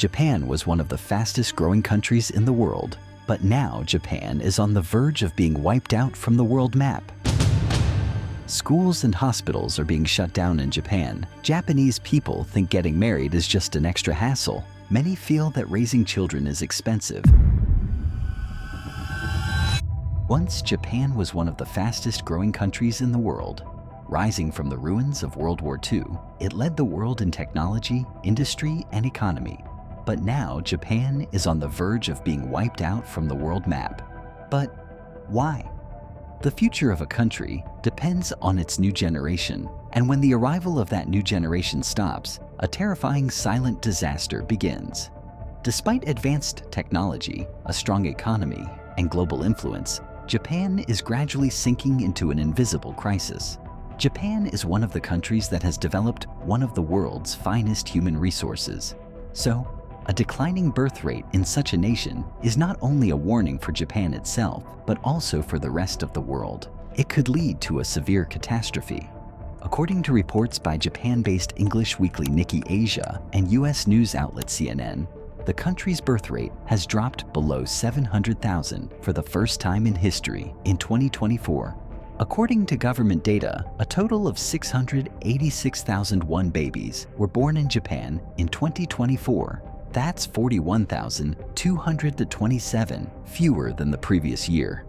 Japan was one of the fastest growing countries in the world, but now Japan is on the verge of being wiped out from the world map. Schools and hospitals are being shut down in Japan. Japanese people think getting married is just an extra hassle. Many feel that raising children is expensive. Once Japan was one of the fastest growing countries in the world. Rising from the ruins of World War II, it led the world in technology, industry, and economy. But now Japan is on the verge of being wiped out from the world map. But why? The future of a country depends on its new generation, and when the arrival of that new generation stops, a terrifying silent disaster begins. Despite advanced technology, a strong economy, and global influence, Japan is gradually sinking into an invisible crisis. Japan is one of the countries that has developed one of the world's finest human resources. So, a declining birth rate in such a nation is not only a warning for Japan itself, but also for the rest of the world. It could lead to a severe catastrophe. According to reports by Japan-based English weekly Nikkei Asia and US news outlet CNN, the country's birth rate has dropped below 700,000 for the first time in history in 2024. According to government data, a total of 686,001 babies were born in Japan in 2024. That's 41,227 fewer than the previous year.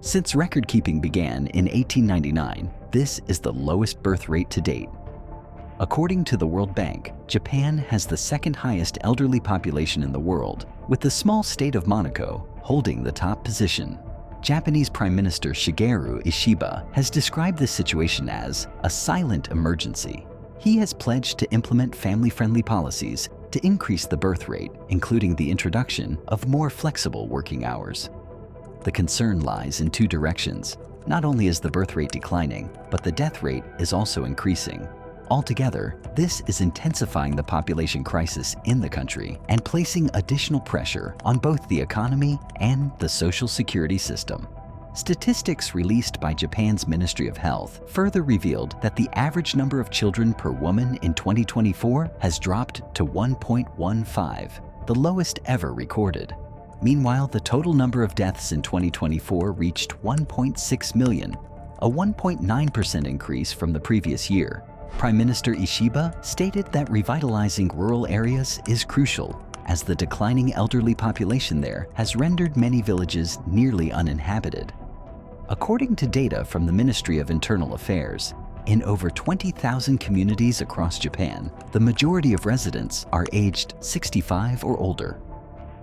Since record-keeping began in 1899, this is the lowest birth rate to date. According to the World Bank, Japan has the second highest elderly population in the world, with the small state of Monaco holding the top position. Japanese Prime Minister Shigeru Ishiba has described this situation as a silent emergency. He has pledged to implement family-friendly policies to increase the birth rate, including the introduction of more flexible working hours. The concern lies in two directions. Not only is the birth rate declining, but the death rate is also increasing. Altogether, this is intensifying the population crisis in the country and placing additional pressure on both the economy and the social security system. Statistics released by Japan's Ministry of Health further revealed that the average number of children per woman in 2024 has dropped to 1.15, the lowest ever recorded. Meanwhile, the total number of deaths in 2024 reached 1.6 million, a 1.9% increase from the previous year. Prime Minister Ishiba stated that revitalizing rural areas is crucial, as the declining elderly population there has rendered many villages nearly uninhabited. According to data from the Ministry of Internal Affairs, in over 20,000 communities across Japan, the majority of residents are aged 65 or older.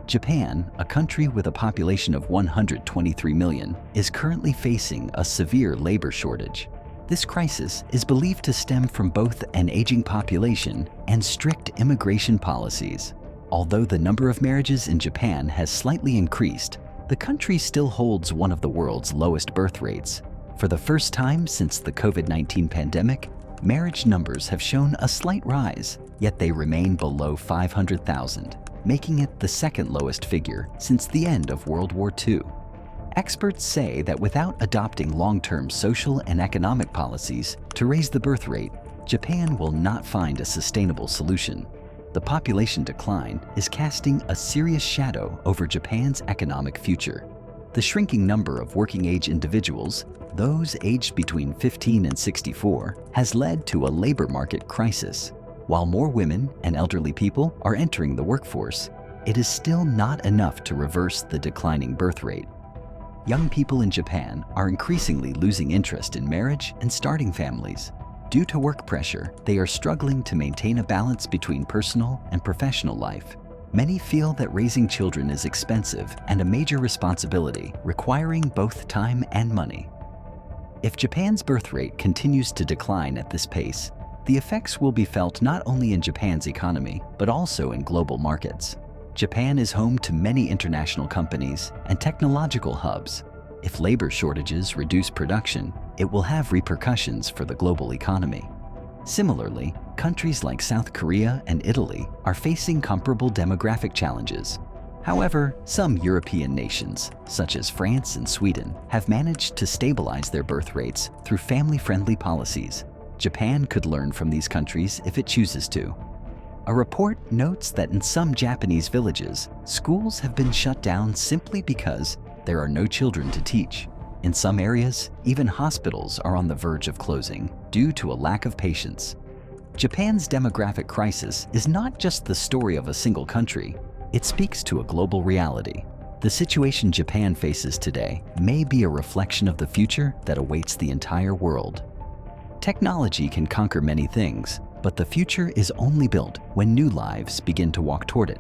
Japan, a country with a population of 123 million, is currently facing a severe labor shortage. This crisis is believed to stem from both an aging population and strict immigration policies. Although the number of marriages in Japan has slightly increased, the country still holds one of the world's lowest birth rates. For the first time since the COVID-19 pandemic, marriage numbers have shown a slight rise, yet they remain below 500,000, making it the second lowest figure since the end of World War II. Experts say that without adopting long-term social and economic policies to raise the birth rate, Japan will not find a sustainable solution. The population decline is casting a serious shadow over Japan's economic future. The shrinking number of working-age individuals, those aged between 15 and 64, has led to a labor market crisis. While more women and elderly people are entering the workforce, it is still not enough to reverse the declining birth rate. Young people in Japan are increasingly losing interest in marriage and starting families. Due to work pressure, they are struggling to maintain a balance between personal and professional life. Many feel that raising children is expensive and a major responsibility, requiring both time and money. If Japan's birth rate continues to decline at this pace, the effects will be felt not only in Japan's economy, but also in global markets. Japan is home to many international companies and technological hubs. If labor shortages reduce production, it will have repercussions for the global economy. Similarly, countries like South Korea and Italy are facing comparable demographic challenges. However, some European nations, such as France and Sweden, have managed to stabilize their birth rates through family-friendly policies. Japan could learn from these countries if it chooses to. A report notes that in some Japanese villages, schools have been shut down simply because there are no children to teach. In some areas, even hospitals are on the verge of closing due to a lack of patients. Japan's demographic crisis is not just the story of a single country. It speaks to a global reality. The situation Japan faces today may be a reflection of the future that awaits the entire world. Technology can conquer many things, but the future is only built when new lives begin to walk toward it.